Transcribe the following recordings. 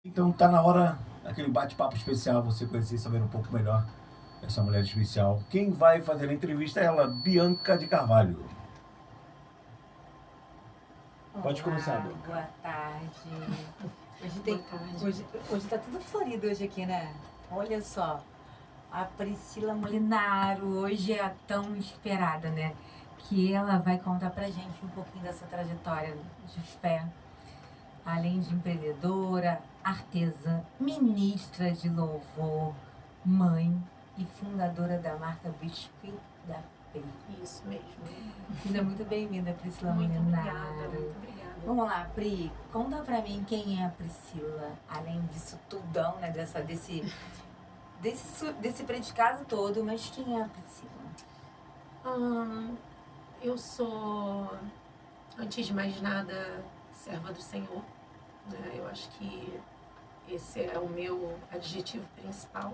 Então tá na hora daquele bate-papo especial, você conhecer e saber um pouco melhor essa mulher especial. Quem vai fazer a entrevista é ela, Bianca de Carvalho. Pode começar, Olá, Bianca. boa tarde. Hoje Boa tarde. hoje tá tudo florido hoje aqui, né? Olha só, a Priscila Molinaro hoje é a tão esperada, né? Que ela vai contar pra gente um pouquinho dessa trajetória de fé, além de empreendedora, artesã, ministra de louvor, mãe e fundadora da marca Biscuit da Pri. Isso mesmo. Seja muito bem-vinda, Priscila Muito Molinaro. obrigada, muito obrigada. Vamos lá, Pri, conta pra mim quem é a Priscila, além disso tudão, né, desse predicado todo, mas quem é a Priscila? Eu sou, antes de mais nada, serva do Senhor, né? Eu acho que esse é o meu adjetivo principal,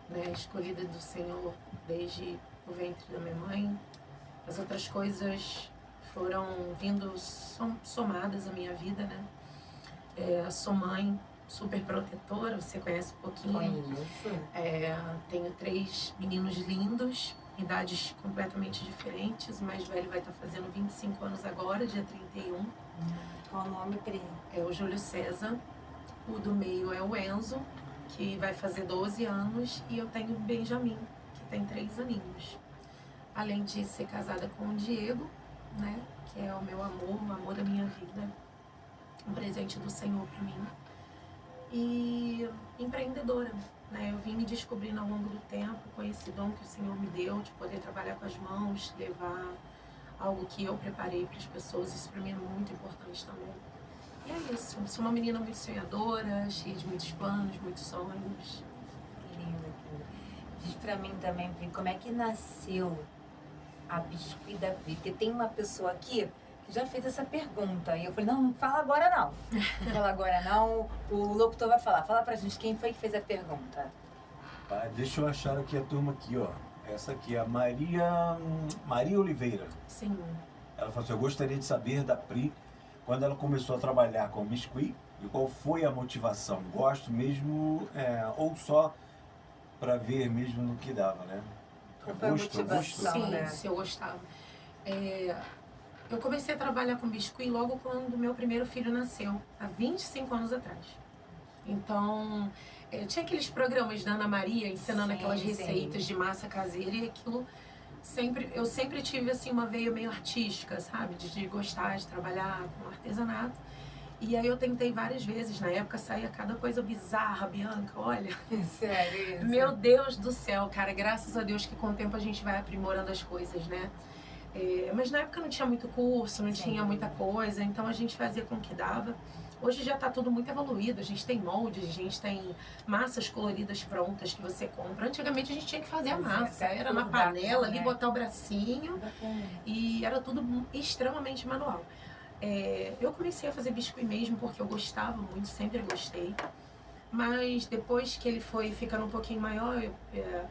né? Escolhida do Senhor desde o ventre da minha mãe. As outras coisas foram vindo somadas à minha vida, né? Sou mãe super protetora, você conhece um pouquinho. Tenho 3 meninos lindos, idades completamente diferentes. O mais velho vai estar fazendo 25 anos agora, dia 31. Qual o nome, Pri? É o Júlio César. O do meio é o Enzo, que vai fazer 12 anos. E eu tenho o Benjamin, que tem 3 aninhos. Além de ser casada com o Diego, né, que é o meu amor, o amor da minha vida, um presente do Senhor para mim. E empreendedora, né? Eu vim me descobrindo ao longo do tempo com esse dom que o Senhor me deu de poder trabalhar com as mãos, levar algo que eu preparei para as pessoas. Isso para mim é muito importante também. E é isso. Sou uma menina muito sonhadora, cheia de muitos planos, muitos sonhos. Que linda, Pri. Diz pra mim também, Pri, como é que nasceu a Biscuit da Pri? Porque tem uma pessoa aqui que já fez essa pergunta. E eu falei, não fala agora não. Não fala agora não. O locutor vai falar. Fala pra gente quem foi que fez a pergunta. Deixa eu achar aqui a turma aqui, ó. Essa aqui é a Maria Oliveira. Sim. Ela falou assim, eu gostaria de saber da Pri, quando ela começou a trabalhar com Biscuit, e qual foi a motivação? Gosto mesmo, ou só para ver mesmo no que dava, né? Qual foi a motivação, Sim, né? se eu gostava. Eu comecei a trabalhar com biscuit logo quando meu primeiro filho nasceu, há 25 anos atrás. Então, tinha aqueles programas da Ana Maria ensinando aquelas receitas de massa caseira, e aquilo eu sempre tive assim uma veia meio artística, sabe? De gostar de trabalhar com artesanato. E aí eu tentei várias vezes, na época saía cada coisa bizarra, Bianca, olha. Sério isso? Meu Deus do céu, cara, graças a Deus que com o tempo a gente vai aprimorando as coisas, né? Mas na época não tinha muito curso, não tinha muita coisa, então a gente fazia com o que dava. Hoje já está tudo muito evoluído, a gente tem moldes, a gente tem massas coloridas prontas que você compra. Antigamente a gente tinha que fazer a massa, era na panela, ali botar o bracinho, e era tudo extremamente manual. Eu comecei a fazer biscuit mesmo porque eu gostava muito, sempre gostei. Mas depois que ele foi ficando um pouquinho maior,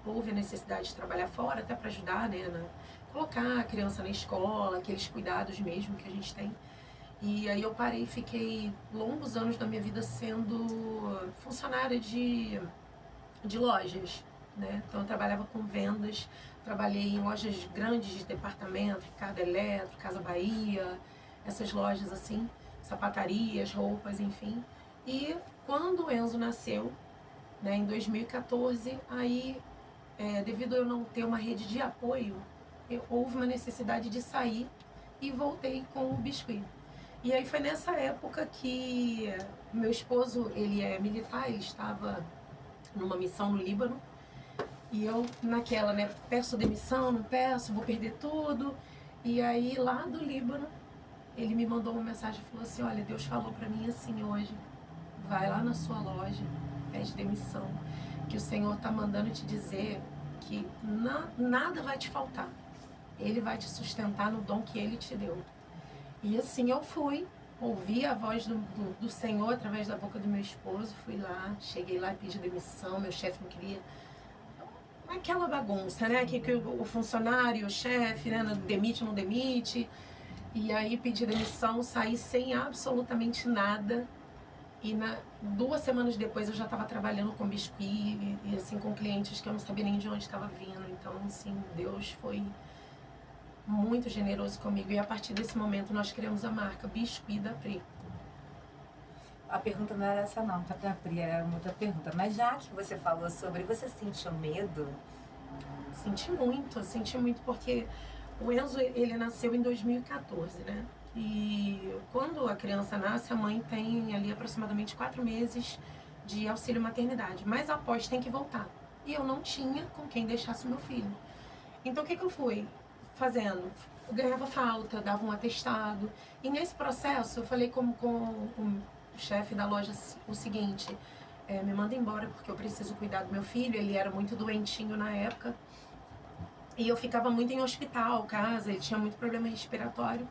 houve a necessidade de trabalhar fora, até para ajudar, né, colocar a criança na escola, aqueles cuidados mesmo que a gente tem. E aí eu parei e fiquei longos anos da minha vida sendo funcionária de lojas, né? Então eu trabalhava com vendas, trabalhei em lojas grandes de departamento, Ricardo Eletro, Casa Bahia, essas lojas assim, sapatarias, roupas, enfim. E quando o Enzo nasceu, né, em 2014, aí, devido a eu não ter uma rede de apoio, houve uma necessidade de sair e voltei com o biscuit. E aí foi nessa época que meu esposo, ele é militar, ele estava numa missão no Líbano, e eu naquela, né, peço demissão, não peço, vou perder tudo. E aí lá do Líbano, ele me mandou uma mensagem e falou assim, olha, Deus falou para mim assim hoje, vai lá na sua loja, pede demissão, que o Senhor está mandando te dizer que nada vai te faltar. Ele vai te sustentar no dom que Ele te deu. E assim eu fui, ouvi a voz do Senhor através da boca do meu esposo, fui lá, cheguei lá e pedi demissão, meu chefe não queria. Aquela bagunça, né? Que o funcionário, o chefe, né? Demite, não demite. E aí pedi demissão, saí sem absolutamente nada. E 2 semanas depois eu já estava trabalhando com biscuit e assim com clientes que eu não sabia nem de onde estava vindo. Então, assim, Deus foi muito generoso comigo. E a partir desse momento nós criamos a marca Biscuit da Pri. A pergunta não era essa não, da Pri, era uma outra pergunta. Mas já que você falou sobre, você sentiu medo? Senti muito, porque o Enzo, ele nasceu em 2014, né? E quando a criança nasce, a mãe tem ali aproximadamente 4 meses de auxílio maternidade. Mas após tem que voltar. E eu não tinha com quem deixasse o meu filho. Então o que eu fui fazendo? Eu ganhava falta, dava um atestado. E nesse processo eu falei com o chefe da loja o seguinte: me manda embora porque eu preciso cuidar do meu filho. Ele era muito doentinho na época. E eu ficava muito em hospital, casa, ele tinha muito problema respiratório.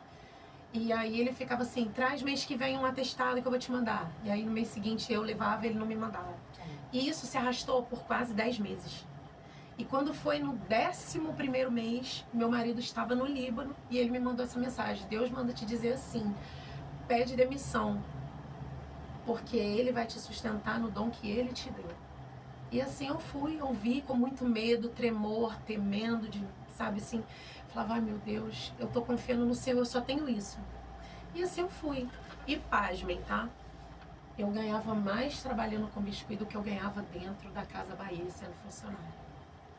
E aí ele ficava assim, traz mês que vem um atestado que eu vou te mandar. E aí no mês seguinte eu levava, ele não me mandava. E isso se arrastou por quase 10 meses. E quando foi no 11º mês, meu marido estava no Líbano e ele me mandou essa mensagem: Deus manda te dizer assim, pede demissão, porque ele vai te sustentar no dom que ele te deu. E assim eu fui, ouvi com muito medo, tremor, temendo, sabe assim, falava, ai meu Deus, eu tô confiando no Senhor, eu só tenho isso. E assim eu fui. E pasmem, tá? Eu ganhava mais trabalhando com biscuit do que eu ganhava dentro da Casa Bahia sendo funcionária.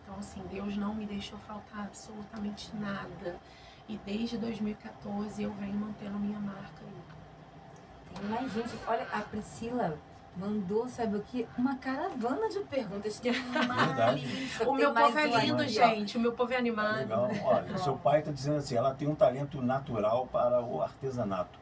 Então assim, Deus não me deixou faltar absolutamente nada. E desde 2014 eu venho mantendo minha marca aí. Tem mais gente, olha, a Priscila mandou, sabe o que? Uma caravana de perguntas. Tem uma lista, o meu povo é lindo, aqui, gente. O meu povo é animado. Legal. Olha, seu pai está dizendo assim, ela tem um talento natural para o artesanato.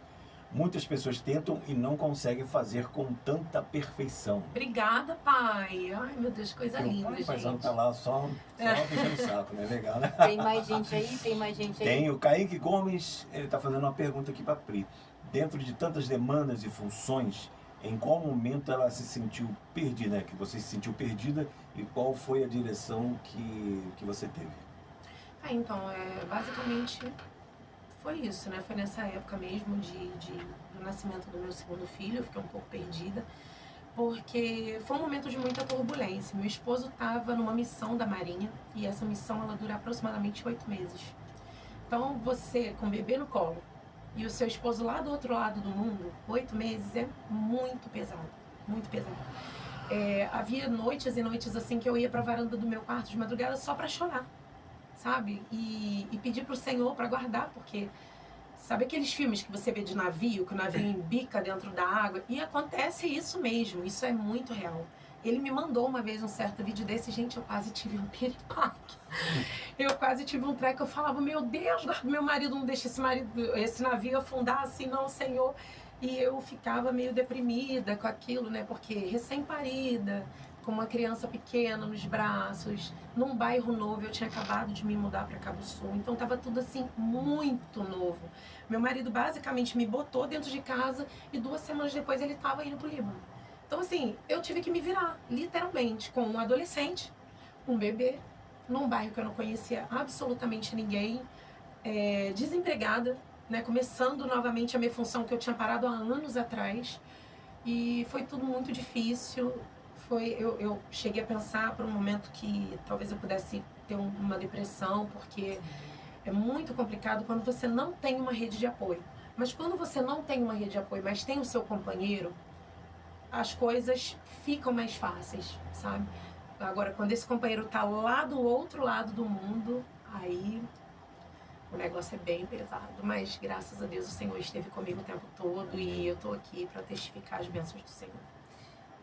Muitas pessoas tentam e não conseguem fazer com tanta perfeição. Obrigada, pai. Ai, meu Deus, coisa linda, gente. O gente. tá lá só deixando o saco, né? Legal, né? Tem mais gente aí? Tem mais gente aí? Tem o Kaique Gomes, ele está fazendo uma pergunta aqui para a Pri. Dentro de tantas demandas e funções, em qual momento ela se sentiu perdida, né? Que você se sentiu perdida e qual foi a direção que você teve? Então, basicamente foi isso, né? Foi nessa época mesmo do nascimento do meu segundo filho, eu fiquei um pouco perdida, porque foi um momento de muita turbulência. Meu esposo estava numa missão da Marinha e essa missão ela dura aproximadamente 8 meses. Então, você com o bebê no colo e o seu esposo lá do outro lado do mundo, 8 meses é muito pesado, muito pesado. Havia noites e noites assim que eu ia para a varanda do meu quarto de madrugada só para chorar, sabe? E pedir para o Senhor para guardar, porque sabe aqueles filmes que você vê de navio, que o navio embica dentro da água? E acontece isso mesmo, isso é muito real. Ele me mandou uma vez um certo vídeo desse, gente, eu quase tive um piripaque. Eu quase tive um treco, eu falava, meu Deus, meu marido não deixa esse navio afundar assim, não, Senhor. E eu ficava meio deprimida com aquilo, né, porque recém-parida, com uma criança pequena nos braços, num bairro novo, eu tinha acabado de me mudar para Cabo Sul, então tava tudo assim, muito novo. Meu marido basicamente me botou dentro de casa e 2 semanas depois ele tava indo pro Líbano. Então, assim, eu tive que me virar, literalmente, com um adolescente, um bebê, num bairro que eu não conhecia absolutamente ninguém, desempregada, né, começando novamente a minha função que eu tinha parado há anos atrás. E foi tudo muito difícil. Eu cheguei a pensar por um momento que talvez eu pudesse ter uma depressão, porque é muito complicado quando você não tem uma rede de apoio. Mas quando você não tem uma rede de apoio, mas tem o seu companheiro, as coisas ficam mais fáceis, sabe? Agora, quando esse companheiro tá lá do outro lado do mundo, aí o negócio é bem pesado. Mas, graças a Deus, o Senhor esteve comigo o tempo todo e eu tô aqui para testificar as bênçãos do Senhor.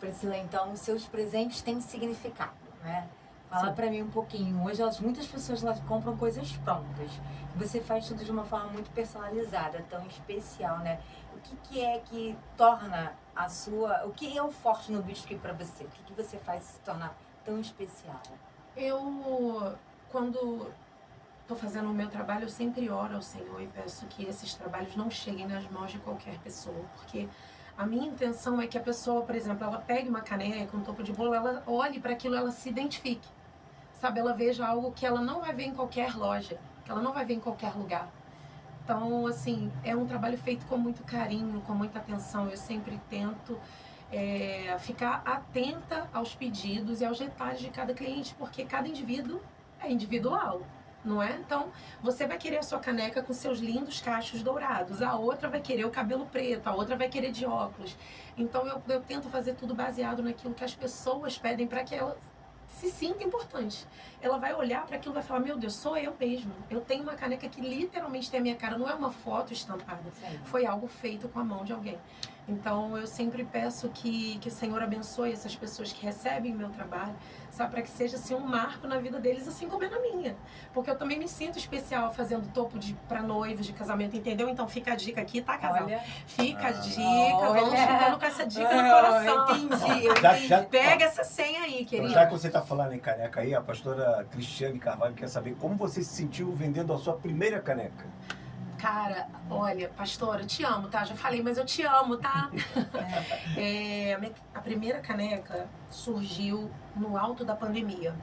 Priscila, então, os seus presentes têm significado, né? Fala Sim. pra mim um pouquinho. Hoje, muitas pessoas compram coisas prontas. Você faz tudo de uma forma muito personalizada, tão especial, né? O que é que torna a sua... O que é o forte no biscuit pra você? O que você faz se tornar tão especial? Quando estou fazendo o meu trabalho, eu sempre oro ao Senhor e peço que esses trabalhos não cheguem nas mãos de qualquer pessoa, porque a minha intenção é que a pessoa, por exemplo, ela pegue uma caneca, um topo de bolo, ela olhe para aquilo, ela se identifique, sabe? Ela veja algo que ela não vai ver em qualquer loja, que ela não vai ver em qualquer lugar. Então, assim, é um trabalho feito com muito carinho, com muita atenção. Eu sempre tento ficar atenta aos pedidos e aos detalhes de cada cliente, porque cada indivíduo é individual, não é? Então, você vai querer a sua caneca com seus lindos cachos dourados, a outra vai querer o cabelo preto, a outra vai querer de óculos. Então, eu tento fazer tudo baseado naquilo que as pessoas pedem para que ela se sinta importante. Ela vai olhar para aquilo e vai falar, meu Deus, sou eu mesmo. Eu tenho uma caneca que literalmente tem a minha cara, não é uma foto estampada. Sim. Foi algo feito com a mão de alguém. Então, eu sempre peço que o Senhor abençoe essas pessoas que recebem meu trabalho, sabe? Para que seja assim, um marco na vida deles, assim como é na minha. Porque eu também me sinto especial fazendo topo para noivos de casamento, entendeu? Então, fica a dica aqui, tá, casal? Olha. Fica a dica, Olha. vamos ficando com essa dica no coração. Entendi. Pega essa senha aí, querido. Já que você está falando em caneca aí, a pastora Cristiane Carvalho quer saber como você se sentiu vendendo a sua primeira caneca. Cara, olha, pastora, eu te amo, tá? Já falei, mas eu te amo, tá? A primeira caneca surgiu no alto da pandemia.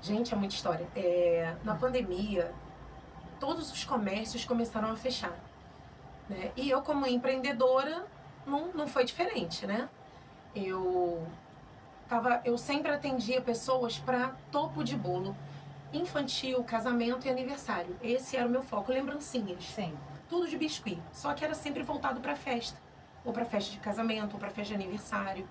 Gente, é muita história. Na pandemia, todos os comércios começaram a fechar, né? E eu, como empreendedora, não foi diferente, né? Eu sempre atendia pessoas para topo de bolo. Infantil, casamento e aniversário. Esse era o meu foco, lembrancinhas. Sim. Tudo de biscuit. Só que era sempre voltado para festa. Ou para festa de casamento, ou para festa de aniversário.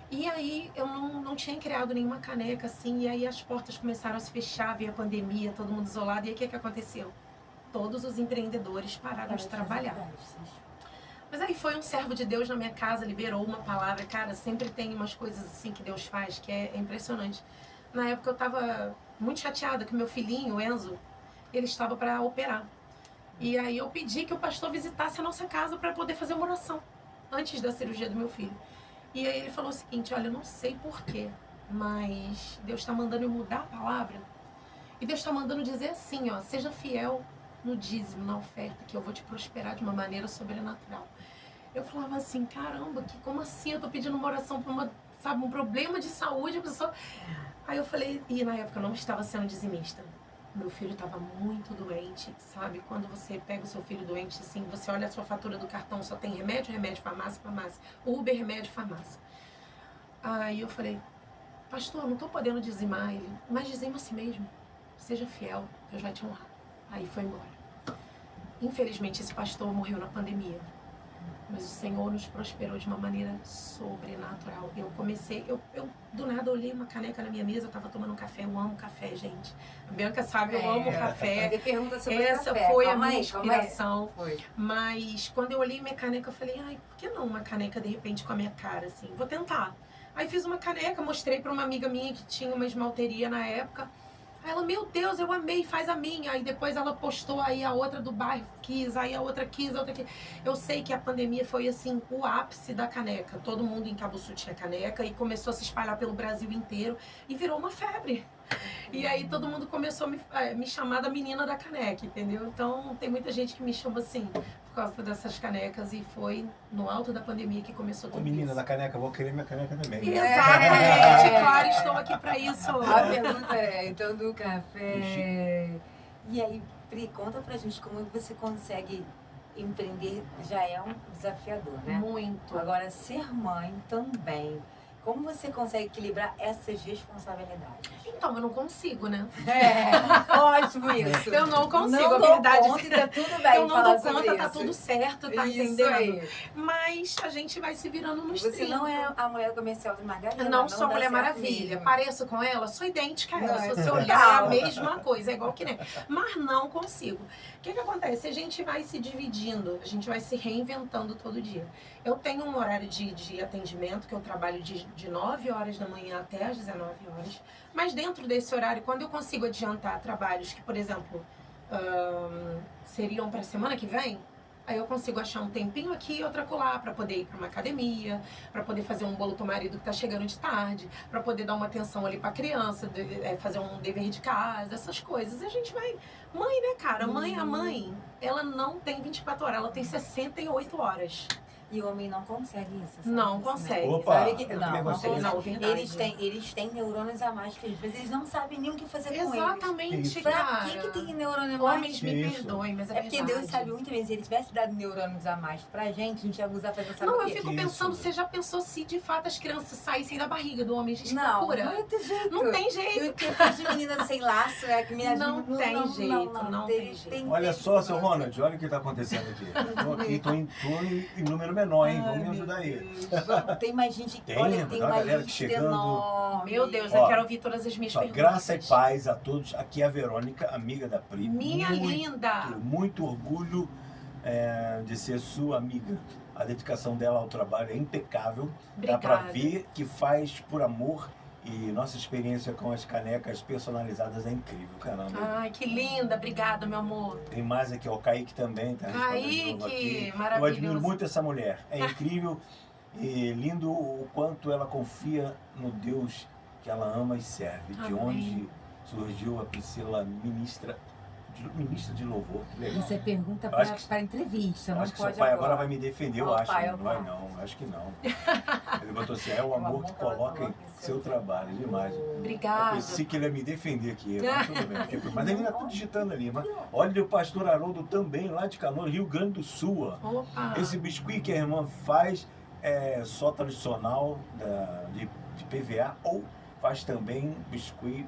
E aí eu não tinha criado nenhuma caneca assim. E aí as portas começaram a se fechar, veio a pandemia, todo mundo isolado. E aí o que aconteceu? Todos os empreendedores pararam de trabalhar. Mas aí foi um servo de Deus na minha casa, liberou uma palavra. Cara, sempre tem umas coisas assim que Deus faz que é impressionante. Na época eu tava muito chateada que meu filhinho, o Enzo, ele estava para operar. E aí eu pedi que o pastor visitasse a nossa casa para poder fazer uma oração antes da cirurgia do meu filho. E aí ele falou o seguinte, olha, eu não sei porquê, mas Deus está mandando eu mudar a palavra. E Deus está mandando dizer assim, ó, seja fiel no dízimo, na oferta, que eu vou te prosperar de uma maneira sobrenatural. Eu falava assim, caramba, como assim? Eu tô pedindo uma oração para um problema de saúde, a pessoa... Aí eu falei, e na época eu não estava sendo dizimista. Meu filho estava muito doente, sabe? Quando você pega o seu filho doente, assim, você olha a sua fatura do cartão, só tem remédio, farmácia, Uber, remédio, farmácia. Aí eu falei, pastor, não estou podendo dizimar ele, mas dizima a si mesmo. Seja fiel, Deus vai te honrar. Aí foi embora. Infelizmente, esse pastor morreu na pandemia. Mas o Senhor nos prosperou de uma maneira sobrenatural. Eu comecei, eu do nada olhei uma caneca na minha mesa, eu tava tomando um café, eu amo café, gente. A Bianca sabe, eu amo café. Pergunta sobre essa café. foi Calma a minha aí, inspiração. Foi. Mas quando eu olhei minha caneca, eu falei, ai, por que não uma caneca de repente com a minha cara, assim? Vou tentar. Aí fiz uma caneca, mostrei pra uma amiga minha que tinha uma esmalteria na época. Aí ela, meu Deus, eu amei, faz a minha. Aí depois ela postou aí a outra do bairro, quis, aí a outra quis, a outra quis. Eu sei que a pandemia foi assim, o ápice da caneca. Todo mundo em Cabuçu tinha caneca e começou a se espalhar pelo Brasil inteiro e virou uma febre. E aí todo mundo começou a me chamar da menina da caneca, entendeu? Então tem muita gente que me chama assim, por causa dessas canecas, e foi no alto da pandemia que começou tudo Menina isso. da caneca, vou querer minha caneca também. Exatamente, claro, estou aqui para isso. A pergunta é, então, do café. E aí, Pri, conta pra gente como você consegue empreender, já é um desafiador, né? Muito. Agora, ser mãe também. Como você consegue equilibrar essas responsabilidades? Então, eu não consigo, né? Ótimo isso. Eu não consigo, não a verdade. Conta, tá tudo bem. Eu não dou conta, tá tudo certo, tá isso entendendo? Aí. Mas a gente vai se virando nos Você não é a mulher comercial de Margarida. Não sou dá Mulher certo Maravilha. mesmo. Pareço com ela, sou idêntica a ela. Não, Se é você total. olhar, é a mesma coisa, é igual que nem. Mas não consigo. O que acontece? A gente vai se dividindo, a gente vai se reinventando todo dia. Eu tenho um horário de atendimento que eu trabalho de 9 horas da manhã até as 19 horas. Mas dentro desse horário, quando eu consigo adiantar trabalhos que, por exemplo, seriam para a semana que vem, aí eu consigo achar um tempinho aqui e outro acolá para poder ir para uma academia, para poder fazer um bolo pro marido que tá chegando de tarde, para poder dar uma atenção ali para a criança, fazer um dever de casa, essas coisas. E a gente vai... Mãe, né, cara? A mãe, ela não tem 24 horas, ela tem 68 horas. E o homem não consegue isso. Sabe Não disso, né? consegue. Opa, Sabe que, eu não, também não gostei. consegue. Não, verdade. Eles têm neurônios a mais que eles, mas eles não sabem nem o que fazer com eles. Exatamente, Isso. Pra cara. que tem neurônio a mais? Homens, me Isso. perdoem, mas é, É porque verdade. Deus sabe muito bem, se ele tivesse dado neurônios a mais pra gente, a gente ia usar fazer sabe Não, o eu quê? fico Que pensando, isso? você já pensou se de fato as crianças saíssem da barriga do homem? Gente, que Não, loucura. não tem jeito. Não tem jeito. E o tipo de menina sem laço, né? Que menina Não tem jeito, não tem jeito. Olha só, seu Ronald, olha o que está acontecendo aqui. Tô em número menor, hein? Vamos me ajudar aí. Tem mais gente. Tem, Olha, tem tem uma uma galera lista chegando. enorme. Meu Deus, Ó, eu quero ouvir todas as minhas Só perguntas. graça e paz a todos. Aqui é a Verônica, amiga da Pri. Minha linda. Muito orgulho de ser sua amiga. A dedicação dela ao trabalho é impecável. Dá pra Obrigada. ver que faz por amor. E nossa experiência com as canecas personalizadas é incrível, caramba. Ai, que linda. Obrigada, meu amor. Tem mais aqui, ó, o Kaique também tá respondendo de novo aqui. Kaique, Eu maravilhoso. admiro muito essa mulher. É incrível e lindo o quanto ela confia no Deus que ela ama e serve. De Amém. onde surgiu a Priscila ministra de louvor. Que legal. Isso é pergunta Eu acho que- para entrevista, Eu não acho que seu pode pai agora. agora vai me defender, eu Ó, acho. pai, Não ó, vai pai. não, acho que não. Ele botou assim, é o amor que coloca em seu trabalho. Demais. Eu Obrigada. pensei que ele ia me defender aqui, mas tudo bem. Mas ele ainda tá digitando ali. Mas olha o pastor Haroldo também, lá de Canoas, Rio Grande do Sul. Ó. Opa. Esse biscuit que a irmã faz é só tradicional de PVA ou faz também biscuit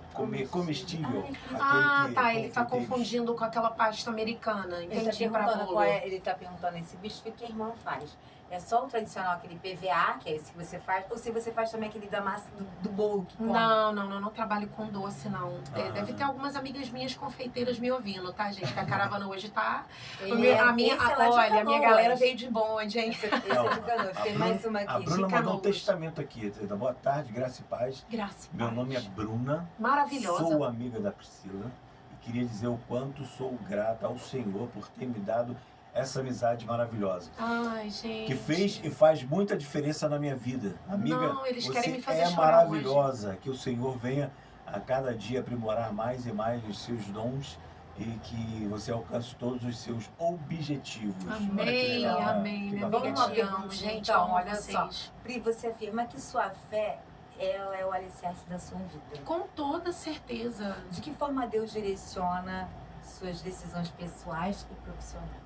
comestível. Ah, aquele que- tá. Ele tá que tem- confundindo com aquela pasta americana. Ele tá Entendi, pra perguntando bolo. qual é, ele tá perguntando esse biscoito que a irmã faz. É só o tradicional, aquele PVA, que é esse que você faz, ou se você faz também aquele da massa do bolo que come? Não trabalho com doce, não. É, Ah. deve ter algumas amigas minhas confeiteiras me ouvindo, tá, gente? Que a caravana hoje tá... Ele é- a minha, esse é lá de olha, a minha Canoas. galera veio de bonde, hein? Esse é de Canoas. Tem mais uma A aqui. Bruna de mandou um Canoas. testamento aqui. Boa tarde, graça e paz. Graça. e Meu paz. nome é Bruna. Maravilhosa. Sou amiga da Priscila e queria dizer o quanto sou grata ao Senhor por ter me dado essa amizade maravilhosa. Ai, gente. Que fez e faz muita diferença na minha vida. Amiga, Não, eles querem você me fazer é chorar maravilhosa. Que o Senhor venha a cada dia aprimorar mais e mais os seus dons e que você alcance todos os seus objetivos. Olha que Amém, legal, né? amém. Que Minha bacana. amiga Vamos te lá, amo, perguntinha, gente. então, amo olha vocês. só. Pri, você afirma que sua fé ela é o alicerce da sua vida. Com toda certeza. De que forma Deus direciona suas decisões pessoais e profissionais?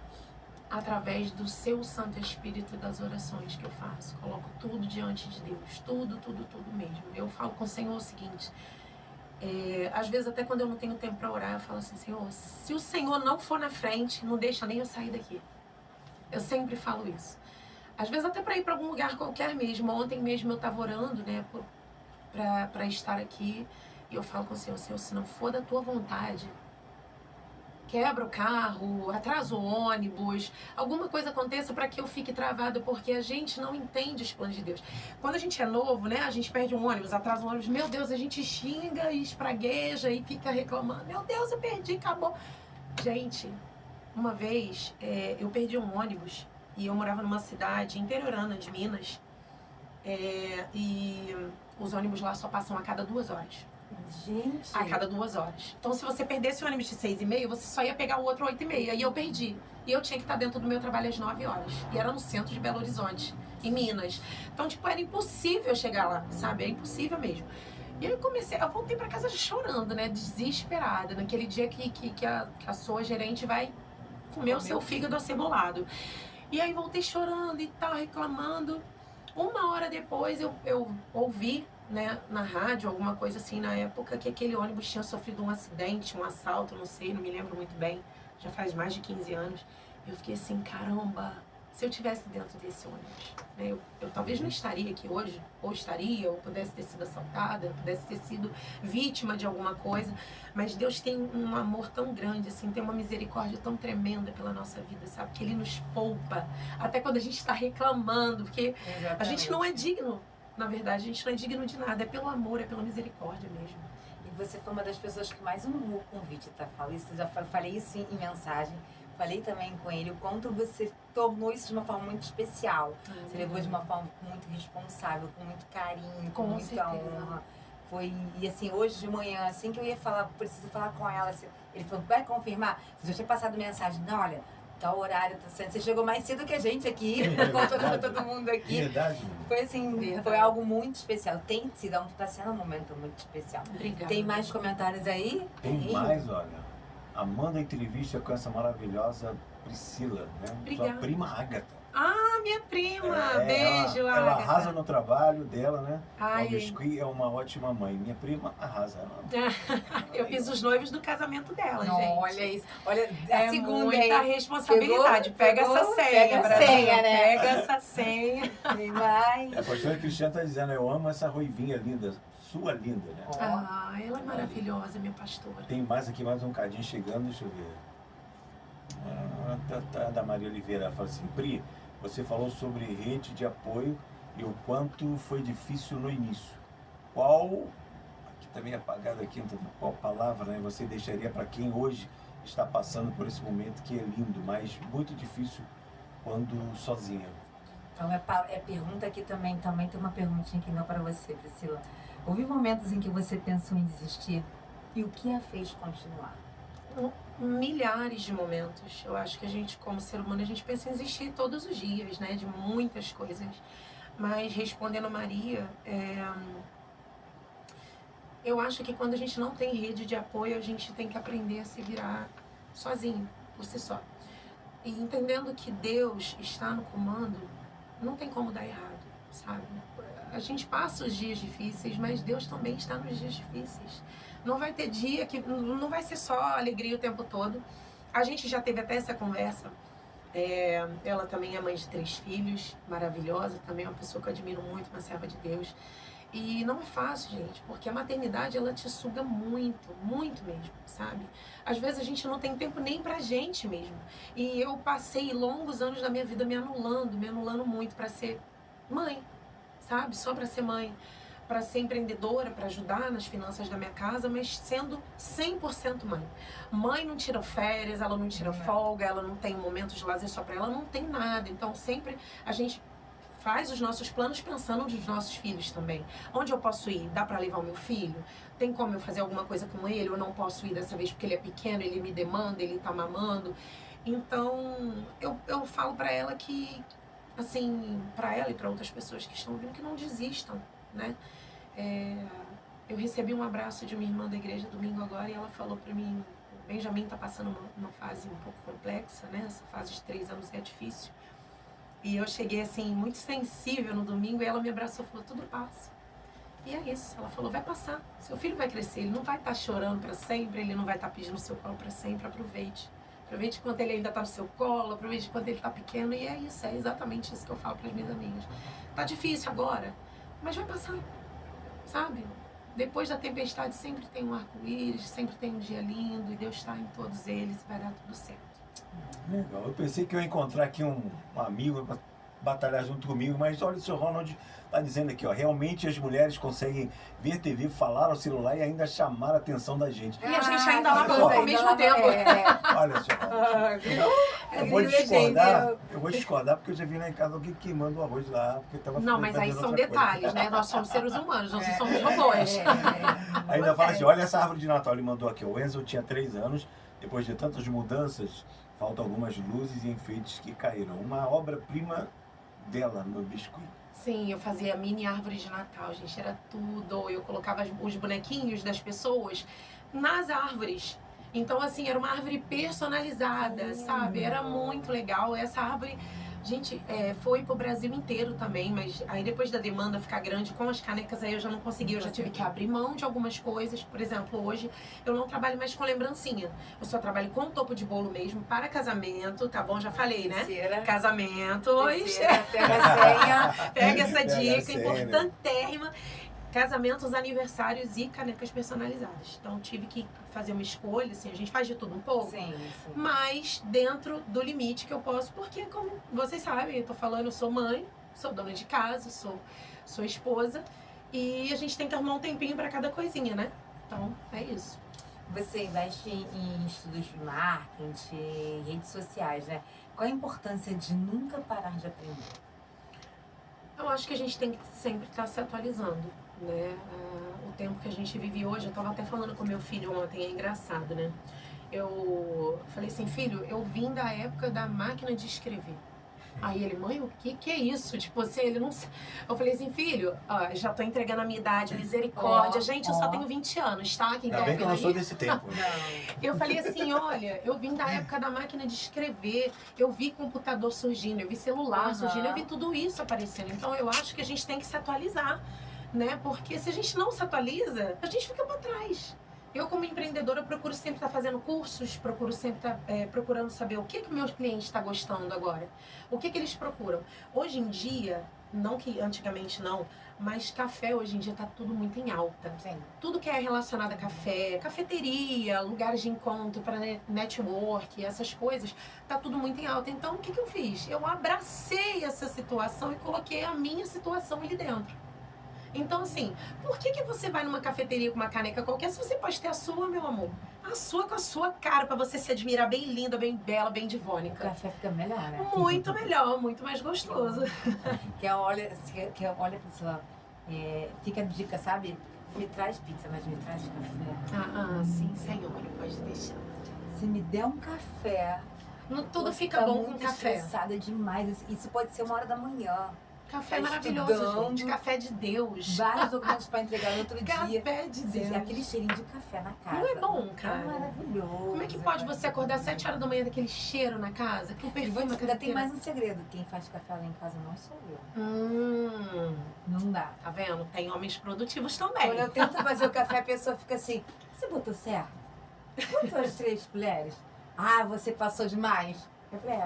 Através do seu Santo Espírito e das orações que eu faço. Coloco tudo diante de Deus. Tudo mesmo. Eu falo com o Senhor o seguinte. Às vezes até quando eu não tenho tempo para orar, eu falo assim, Senhor, se o Senhor não for na frente, não deixa nem eu sair daqui. Eu sempre falo isso. Às vezes até para ir para algum lugar qualquer mesmo. Ontem mesmo eu estava orando, né, para estar aqui. E eu falo com o Senhor, Senhor, se não for da tua vontade, quebra o carro, atrasa o ônibus, alguma coisa aconteça para que eu fique travado, porque a gente não entende os planos de Deus. Quando a gente é novo, né, a gente perde um ônibus, atrasa um ônibus, meu Deus, a gente xinga e espragueja e fica reclamando, meu Deus, eu perdi, acabou. Gente, uma vez eu perdi um ônibus e eu morava numa cidade interiorana de Minas e os ônibus lá só passam a cada 2 horas. Gente. A cada 2 horas. Então, se você perdesse o ônibus de 6h30, você só ia pegar o outro 8h30. E eu perdi. E eu tinha que estar dentro do meu trabalho às 9 horas. E era no centro de Belo Horizonte, em Minas. Então, tipo, era impossível chegar lá, sabe? Era impossível mesmo. E aí eu voltei pra casa chorando, né? Desesperada. Naquele dia que a sua gerente vai comer o seu fígado acebolado. E aí voltei chorando e tal, reclamando. 1 hora depois eu ouvi, né, na rádio, alguma coisa assim na época, que aquele ônibus tinha sofrido um acidente, um assalto, não sei, não me lembro muito bem, já faz mais de 15 anos. Eu fiquei assim, caramba, se eu tivesse dentro desse ônibus, né, eu talvez não estaria aqui hoje, ou estaria, ou pudesse ter sido assaltada, pudesse ter sido vítima de alguma coisa, mas Deus tem um amor tão grande, assim, tem uma misericórdia tão tremenda pela nossa vida, sabe, que Ele nos poupa, até quando a gente está reclamando, porque a gente não é digno. Na verdade, a gente não é digno de nada. É pelo amor, é pela misericórdia mesmo. E você foi uma das pessoas que mais honrou o convite, tá? Falei isso em mensagem. Falei também com ele o quanto você tornou isso de uma forma muito especial. Você levou de uma forma muito responsável, com muito carinho, com muita certeza. honra. Foi, e assim, hoje de manhã, assim que eu ia falar, preciso falar com ela, ele falou, vai confirmar? Você já tinha passado mensagem, não, olha, Tá o horário, tá sendo. Você chegou mais cedo que a gente aqui, contando pra todo mundo aqui. Verdade. Foi assim, foi algo muito especial. Tem sido, tá sendo um momento muito especial. Obrigada. Tem mais comentários aí? Tem mais, olha. Amanda entrevista com essa maravilhosa Priscila, né? Obrigada. Sua prima Ágata. Ah, minha prima! Beijo, ela Agatha. arrasa no trabalho dela, né? Ai. A Biscuit é uma ótima mãe. Minha prima arrasa. Eu fiz os noivos do casamento dela, Não, gente. olha isso. Olha, a É segunda, muita hein? responsabilidade. Pega Pegou, essa senha, pega a Brasil. senha, né? Pega essa senha. Tem mais. A pastora Cristiana está dizendo, eu amo essa ruivinha linda, sua linda, né? Ah, ela é maravilhosa, minha pastora. Tem mais aqui, mais um cadinho chegando, deixa eu ver. Da Maria Oliveira, ela fala assim, Pri, você falou sobre rede de apoio e o quanto foi difícil no início. Qual, aqui também apagado aqui, qual palavra, né, você deixaria para quem hoje está passando por esse momento que é lindo, mas muito difícil quando sozinha? Então é pergunta aqui também tem uma perguntinha aqui não para você, Priscila. Houve momentos em que você pensou em desistir e o que a fez continuar? Milhares de momentos. Eu acho que a gente, como ser humano, a gente pensa em existir todos os dias, né? De muitas coisas. Mas, respondendo a Maria, eu acho que quando a gente não tem rede de apoio, a gente tem que aprender a se virar sozinho, por si só. E entendendo que Deus está no comando, não tem como dar errado, sabe? A gente passa os dias difíceis, mas Deus também está nos dias difíceis. Não vai ter dia que... Não vai ser só alegria o tempo todo. A gente já teve até essa conversa. Ela também é mãe de 3 filhos, maravilhosa, também é uma pessoa que eu admiro muito, uma serva de Deus. E não é fácil, gente, porque a maternidade, ela te suga muito, muito mesmo, sabe? Às vezes a gente não tem tempo nem pra gente mesmo. E eu passei longos anos da minha vida me anulando muito pra ser mãe, sabe? Só pra ser mãe. Para ser empreendedora, para ajudar nas finanças da minha casa, mas sendo 100% mãe. Mãe não tira férias, ela não tira folga, ela não tem momentos de lazer só para ela, não tem nada. Então sempre a gente faz os nossos planos pensando nos nossos filhos também. Onde eu posso ir? Dá para levar o meu filho? Tem como eu fazer alguma coisa com ele? Eu não posso ir dessa vez porque ele é pequeno, ele me demanda, ele tá mamando. Então eu falo para ela que, assim, para ela e para outras pessoas que estão vindo, que não desistam, né? Eu recebi um abraço de minha irmã da igreja domingo agora e ela falou para mim, o Benjamin tá passando uma fase um pouco complexa, né? Essa fase de 3 anos é difícil. E eu cheguei assim, muito sensível no domingo e ela me abraçou e falou, tudo passa. E é isso, ela falou, vai passar, seu filho vai crescer, ele não vai estar chorando para sempre, ele não vai estar pedindo o seu colo para sempre, aproveite. Aproveite enquanto ele ainda tá no seu colo, aproveite enquanto ele tá pequeno e é isso, é exatamente isso que eu falo para as minhas amigas. Tá difícil agora, mas vai passar. Sabe? Depois da tempestade sempre tem um arco-íris, sempre tem um dia lindo e Deus está em todos eles e vai dar tudo certo. Legal. Eu pensei que eu ia encontrar aqui um amigo para batalhar junto comigo, mas olha, o seu Ronald está dizendo aqui, ó, realmente as mulheres conseguem ver TV, falar ao celular e ainda chamar a atenção da gente. E a gente ainda lá falou ao mesmo tempo. Olha, seu Ronald. Eu vou discordar porque eu já vi lá em casa alguém queimando o arroz lá, porque tava Não, mas aí são detalhes, coisa. né? Nós somos seres humanos, nós não somos robôs. Ainda fala assim, olha essa árvore de Natal, ele mandou aqui, o Enzo tinha 3 anos, depois de tantas mudanças, faltam algumas luzes e enfeites que caíram. Uma obra-prima dela no Biscuit. Sim, eu fazia mini árvore de Natal, gente, era tudo. Eu colocava os bonequinhos das pessoas nas árvores. Então, assim, era uma árvore personalizada, sabe? Era muito legal. Essa árvore, gente, foi pro Brasil inteiro também, mas aí depois da demanda ficar grande com as canecas, aí eu já não consegui, eu já tive que abrir mão de algumas coisas. Por exemplo, hoje eu não trabalho mais com lembrancinha. Eu só trabalho com topo de bolo mesmo para casamento, tá bom? Já falei, né? Casamentos. Pega essa dica, importantérrima. Casamentos, aniversários e canecas personalizadas. Então tive que fazer uma escolha, assim, a gente faz de tudo um pouco. Sim. Mas dentro do limite que eu posso, porque como vocês sabem, eu tô falando, eu sou mãe, sou dona de casa, sou esposa. E a gente tem que arrumar um tempinho para cada coisinha, né? Então, é isso. Você investe em estudos de marketing, redes sociais, né? Qual a importância de nunca parar de aprender? Eu acho que a gente tem que sempre estar se atualizando, né? O tempo que a gente vive hoje, eu estava até falando com meu filho ontem, é engraçado, né? Eu falei assim, filho, eu vim da época da máquina de escrever. Aí ele, mãe, o que é isso? Tipo assim, ele não... Eu falei assim, filho, ó, já tô entregando a minha idade, misericórdia. Gente, eu só tenho 20 anos, tá? Quem Ainda tá bem que eu não ouvindo sou aí? desse tempo. Eu falei assim, olha, eu vim da época da máquina de escrever, eu vi computador surgindo, eu vi celular surgindo, eu vi tudo isso aparecendo. Então eu acho que a gente tem que se atualizar, né? Porque se a gente não se atualiza, a gente fica para trás. Eu, como empreendedora, procuro sempre estar fazendo cursos, procuro sempre estar procurando saber o que o meu cliente está gostando agora. O que eles procuram. Hoje em dia, não que antigamente não, mas café hoje em dia está tudo muito em alta. Sim. Tudo que é relacionado a café, cafeteria, lugares de encontro para network, essas coisas, tá tudo muito em alta. Então, o que eu fiz? Eu abracei essa situação e coloquei a minha situação ali dentro. Então, assim, por que você vai numa cafeteria com uma caneca qualquer se você pode ter a sua, meu amor? A sua com a sua cara, pra você se admirar bem linda, bem bela, bem O divônica. café fica melhor, né? Muito melhor, muito mais gostoso. Olha, pessoal, fica a dica, sabe? Me traz pizza, mas me traz café. Sim, senhor, pode deixar. Se me der um café... Tudo vou fica ficar bom com muito café. estressada demais. Isso pode ser 1h. Café Tá maravilhoso, estudando. gente. Café de Deus. Vários documentos para entregar no outro dia. Café de Deus. Aquele cheirinho de café na casa. Não é bom, cara? É maravilhoso. Como é que pode você acordar às 7 horas da manhã daquele cheiro na casa? Que o E perfume ainda tem mais um segredo. Quem faz café lá em casa não sou eu. Não dá. Tá vendo? Tem homens produtivos também. Quando eu tento fazer o café, a pessoa fica assim, você botou certo? Botou as 3 colheres? Ah, você passou demais? Eu falei,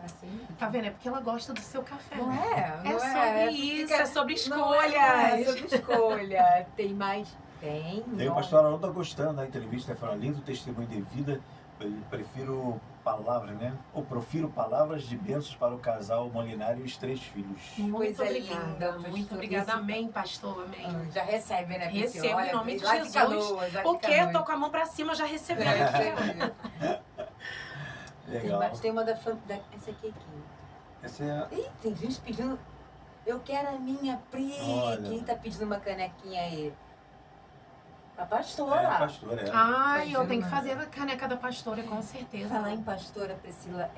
assim. Tá vendo? É porque ela gosta do seu café. Não né? é? Não sobre isso, é sobre escolhas. Não é sobre escolha. Tem mais? Tem. O pastor Haroldo tá gostando da entrevista, ele fala, lindo testemunho de vida, eu prefiro palavras, né? Ou profiro palavras de bênçãos para o casal Molinari e os 3 filhos. Muito Coisa obrigada. linda, Muito pastor. obrigada. Amém, pastor. Amém. Já recebe, né? Recebo em nome de lá Jesus. de Canoas, lá de Porque eu tô Canoas. com a mão pra cima, já recebi. Legal. Tem uma da família. Essa aqui. Essa é a... Ih, tem gente pedindo. Eu quero a minha Pri. Olha. Quem tá pedindo uma canequinha aí? A a pastora. pastora. Ai, eu tenho que fazer a caneca da pastora, com certeza. Falar em pastora, Priscila,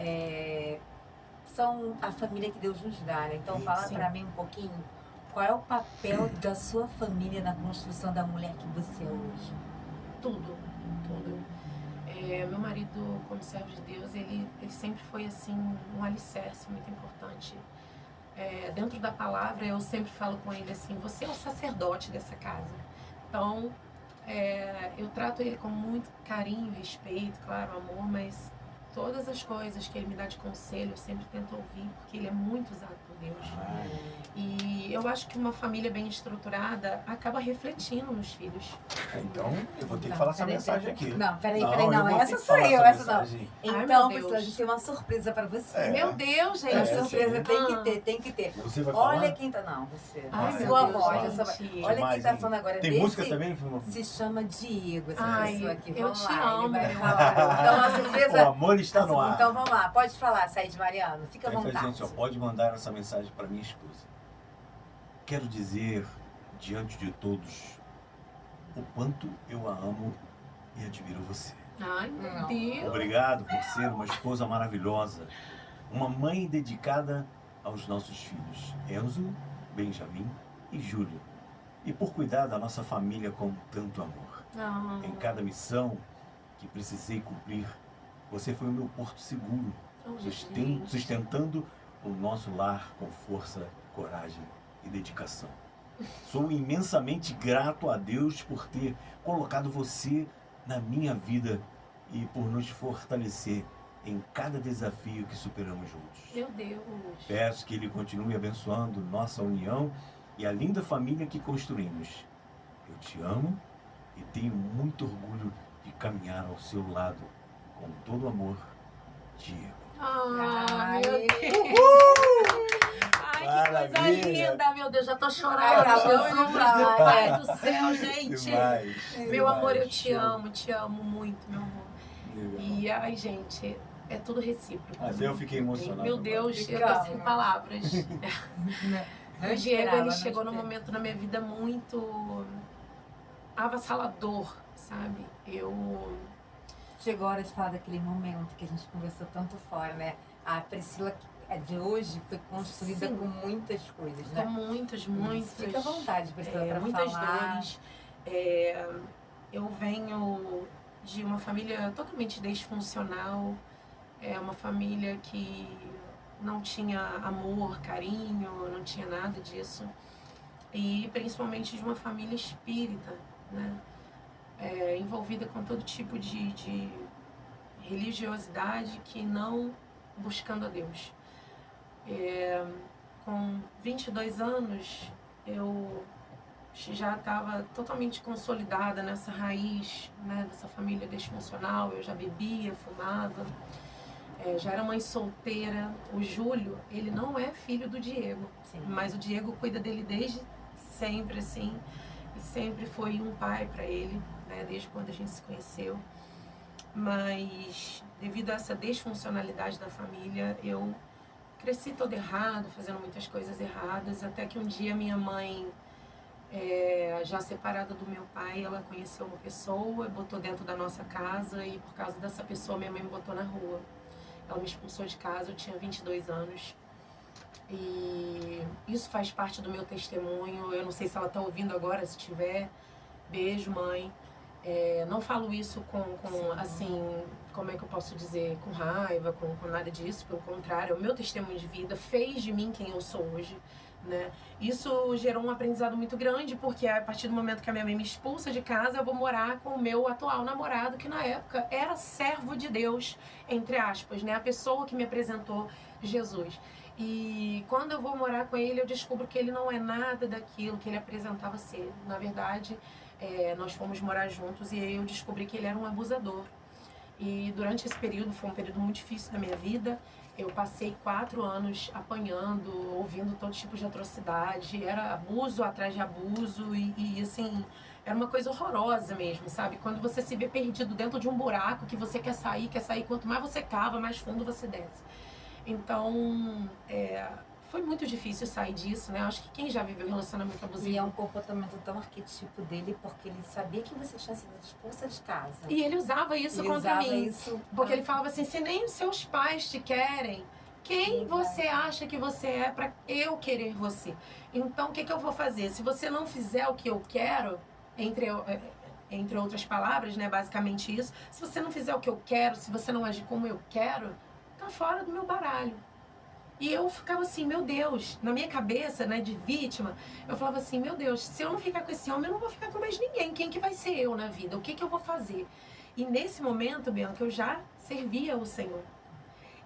são a família que Deus nos dá, né? Então fala Sim. pra mim um pouquinho, qual é o papel da sua família na construção da mulher que você é hoje? Tudo. Meu marido, como servo de Deus, ele sempre foi assim um alicerce muito importante. Dentro da palavra, eu sempre falo com ele assim, você é o sacerdote dessa casa. Então, eu trato ele com muito carinho, respeito, claro, amor, mas todas as coisas que ele me dá de conselho, eu sempre tento ouvir, porque ele é muito usado por Deus. E eu acho que uma família bem estruturada acaba refletindo nos filhos. Então, eu vou ter que falar essa mensagem aqui. Não, peraí, eu não, vou ter essa que sou falar eu, essa essa não. mensagem. Ai, Então, meu Priscila, a Deus. gente tem uma surpresa pra você. É. Meu Deus, Uma gente. surpresa tem que ter. Você vai falar? Olha quem tá. Não, você. Ai, a meu sua Deus, voz. gente. a sua- Que Olha quem mais, tá hein? falando agora. Tem desse- música também? Se chama Diego, essa Ai, pessoa aqui. eu Vamos te lá, amo, ele vai meu falar. Então, a surpresa. O amor está no ar. Então vamos lá, pode falar, Said Mariano. Fica à Aí faz vontade. assim, ó, pode mandar essa mensagem para minha esposa. Quero dizer, diante de todos, o quanto eu a amo e admiro você. Ai, meu Não. Deus. Obrigado por ser uma esposa maravilhosa, uma mãe dedicada aos nossos filhos, Enzo, Benjamin e Júlio, e por cuidar da nossa família com tanto amor. Ah, Em cada missão que precisei cumprir, você foi o meu porto seguro, sustentando o nosso lar com força, coragem e dedicação. Sou imensamente grato a Deus por ter colocado você na minha vida e por nos fortalecer em cada desafio que superamos juntos. Meu Deus. Peço que Ele continue abençoando nossa união e a linda família que construímos. Eu te amo e tenho muito orgulho de caminhar ao seu lado com todo amor, Diego. Ai, meu Ai. Deus. Ai, que coisa Maravilha. linda, meu Deus, já tô chorando. Ai, acabou de Jesus, falar. Pai do céu, gente. Demais, Meu demais. amor, eu te amo muito, meu amor. Legal. E, ai, gente, é tudo recíproco. Até eu fiquei emocionado. Meu Deus, eu tô Calma. sem palavras. Não O Diego, esperava, ele não chegou num esperava. momento na minha vida muito avassalador, sabe? chegou a hora de falar daquele momento que a gente conversou tanto fora, né? A Priscila de hoje foi construída Sim. com muitas coisas, né? Com muitas. Fica à vontade, Priscila, para muitas falar. dores. Eu venho de uma família totalmente disfuncional, uma família que não tinha amor, carinho, não tinha nada disso. E principalmente de uma família espírita, né? Envolvida com todo tipo de religiosidade que não buscando a Deus. Com 22 anos, eu já estava totalmente consolidada nessa raiz, né, dessa família disfuncional. Eu já bebia, fumava, já era mãe solteira. O Júlio, ele não é filho do Diego, Sim. mas o Diego cuida dele desde sempre, assim, e sempre foi um pai para ele, né, desde quando a gente se conheceu. Mas devido a essa disfuncionalidade da família, eu cresci todo errado, fazendo muitas coisas erradas, até que um dia minha mãe, já separada do meu pai, ela conheceu uma pessoa, botou dentro da nossa casa, e por causa dessa pessoa minha mãe me botou na rua. Ela me expulsou de casa, eu tinha 22 anos. E isso faz parte do meu testemunho. Eu não sei se ela está ouvindo agora, se tiver. Beijo, mãe. Não falo isso com assim, como é que eu posso dizer, com raiva, com nada disso. Pelo contrário, o meu testemunho de vida fez de mim quem eu sou hoje, né? Isso gerou um aprendizado muito grande, porque a partir do momento que a minha mãe me expulsa de casa, eu vou morar com o meu atual namorado, que na época era servo de Deus, entre aspas, né? A pessoa que me apresentou Jesus. E quando eu vou morar com ele, eu descubro que ele não é nada daquilo que ele apresentava ser. Na verdade, nós fomos morar juntos e eu descobri que ele era um abusador. E durante esse período, foi um período muito difícil da minha vida. Eu passei 4 anos apanhando, ouvindo todo tipo de atrocidade. Era abuso atrás de abuso e assim, era uma coisa horrorosa mesmo, sabe? Quando você se vê perdido dentro de um buraco, que você quer sair. Quanto mais você cava, mais fundo você desce. Então, foi muito difícil sair disso, né? Acho que quem já viveu um relacionamento abusivo... E é um comportamento tão arquetípico dele, porque ele sabia que você tinha sido expulsa de casa. E ele usava isso contra mim. Isso. Porque ele falava assim, se nem os seus pais te querem, quem você acha que você é para eu querer você? Então, o que eu vou fazer? Se você não fizer o que eu quero, entre outras palavras, né? Basicamente isso. Se você não fizer o que eu quero, se você não agir como eu quero, tá fora do meu baralho. E eu ficava assim, meu Deus, na minha cabeça, né, de vítima, eu falava assim, meu Deus, se eu não ficar com esse homem, eu não vou ficar com mais ninguém. Quem que vai ser eu na vida? O que eu vou fazer? E nesse momento, Bianca, eu já servia o Senhor.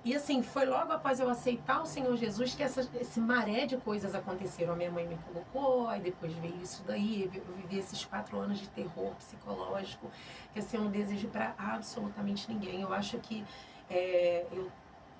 E assim, foi logo após eu aceitar o Senhor Jesus que esse maré de coisas aconteceram. A minha mãe me colocou, aí depois veio isso daí, eu vivi esses 4 anos de terror psicológico, que assim, eu não desejo para absolutamente ninguém. Eu acho que eu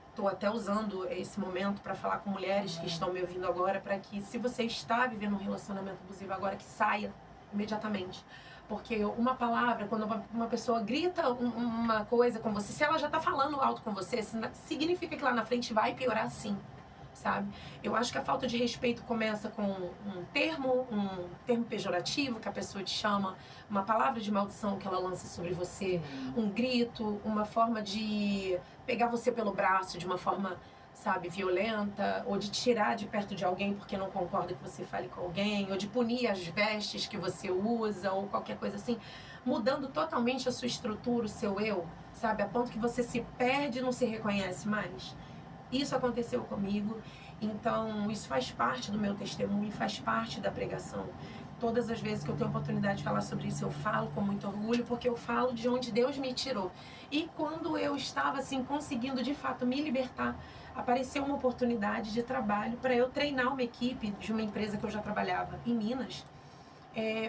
estou até usando esse momento para falar com mulheres que estão me ouvindo agora, para que, se você está vivendo um relacionamento abusivo agora, que saia imediatamente. Porque uma palavra, quando uma pessoa grita uma coisa com você, se ela já está falando alto com você, significa que lá na frente vai piorar sim, sabe? Eu acho que a falta de respeito começa com um termo pejorativo que a pessoa te chama, uma palavra de maldição que ela lança sobre você, um grito, uma forma de pegar você pelo braço de uma forma, sabe, violenta, ou de tirar de perto de alguém porque não concorda que você fale com alguém, ou de punir as vestes que você usa, ou qualquer coisa assim, mudando totalmente a sua estrutura, o seu eu, sabe, a ponto que você se perde e não se reconhece mais. Isso aconteceu comigo, então isso faz parte do meu testemunho, faz parte da pregação. Todas as vezes que eu tenho oportunidade de falar sobre isso, eu falo com muito orgulho, porque eu falo de onde Deus me tirou. E quando eu estava assim, conseguindo de fato me libertar, apareceu uma oportunidade de trabalho para eu treinar uma equipe de uma empresa que eu já trabalhava em Minas,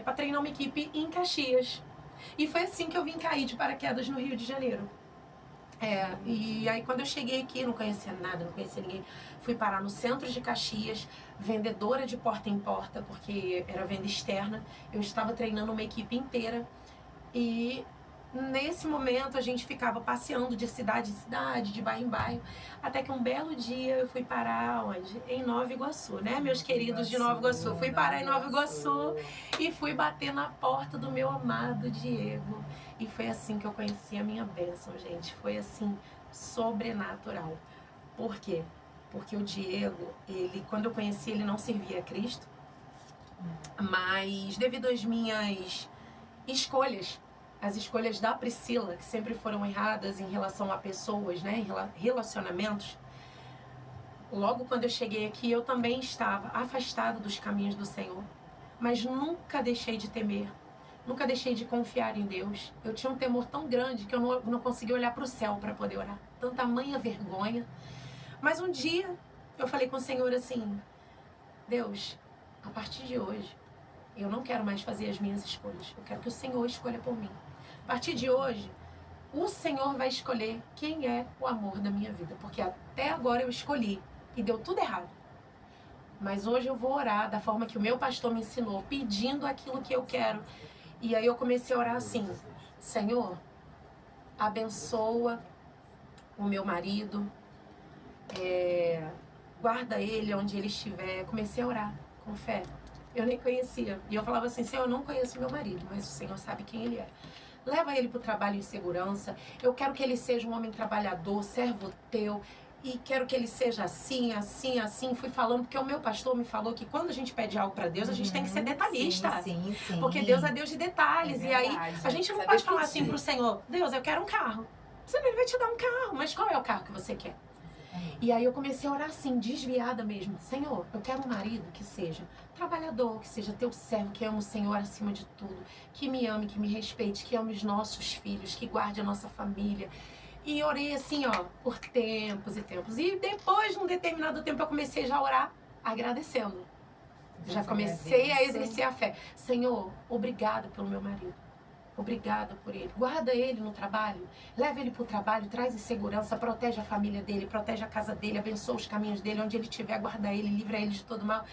para treinar uma equipe em Caxias. E foi assim que eu vim cair de paraquedas no Rio de Janeiro. E aí quando eu cheguei aqui, não conhecia nada, não conhecia ninguém, fui parar no centro de Caxias, vendedora de porta em porta, porque era venda externa. Eu estava treinando uma equipe inteira e nesse momento a gente ficava passeando de cidade em cidade, de bairro em bairro, até que um belo dia eu fui parar onde? Em Nova Iguaçu, né, meus queridos de Nova Iguaçu? Fui parar em Nova Iguaçu e fui bater na porta do meu amado Diego. E foi assim que eu conheci a minha bênção, gente. Foi assim, sobrenatural. Por quê? Porque o Diego, quando eu conheci, ele não servia a Cristo, mas devido às minhas escolhas, as escolhas da Priscila, que sempre foram erradas em relação a pessoas, né, em relacionamentos, logo quando eu cheguei aqui, eu também estava afastada dos caminhos do Senhor, mas nunca deixei de temer, nunca deixei de confiar em Deus. Eu tinha um temor tão grande que eu não conseguia olhar para o céu para poder orar, tanta tamanha vergonha. Mas um dia eu falei com o Senhor assim: Deus, a partir de hoje, eu não quero mais fazer as minhas escolhas. Eu quero que o Senhor escolha por mim. A partir de hoje, o Senhor vai escolher quem é o amor da minha vida. Porque até agora eu escolhi e deu tudo errado. Mas hoje eu vou orar da forma que o meu pastor me ensinou, pedindo aquilo que eu quero. E aí eu comecei a orar assim: Senhor, abençoa o meu marido, guarda ele onde ele estiver. Comecei a orar com fé. Eu nem conhecia. E eu falava assim: Senhor, eu não conheço meu marido, mas o Senhor sabe quem ele é. Leva ele para o trabalho em segurança. Eu quero que ele seja um homem trabalhador, servo teu. E quero que ele seja assim, assim, assim. Fui falando, porque o meu pastor me falou que quando a gente pede algo para Deus, a gente tem que ser detalhista. Sim. Porque Deus é Deus de detalhes. É e aí, verdade. a gente não Sabe pode falar pedir. assim pro Senhor: Deus, eu quero um carro. Senão ele vai te dar um carro. Mas qual é o carro que você quer? E aí eu comecei a orar assim, desviada mesmo: Senhor, eu quero um marido que seja trabalhador, que seja teu servo, que ame o Senhor acima de tudo, que me ame, que me respeite, que ame os nossos filhos, que guarde a nossa família. E orei assim, ó, por tempos e tempos. E depois, num determinado tempo, eu comecei já a orar agradecendo. Já comecei a exercer a fé. Senhor, obrigado pelo meu marido. Obrigada por ele. Guarda ele no trabalho. Leva ele para o trabalho, traz em segurança, protege a família dele, protege a casa dele, abençoa os caminhos dele, onde ele estiver, guarda ele, livra ele de todo mal.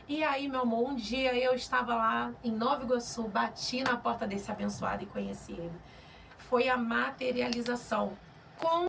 E aí, meu amor, um dia eu estava lá em Nova Iguaçu, bati na porta desse abençoado e conheci ele. Foi a materialização. Com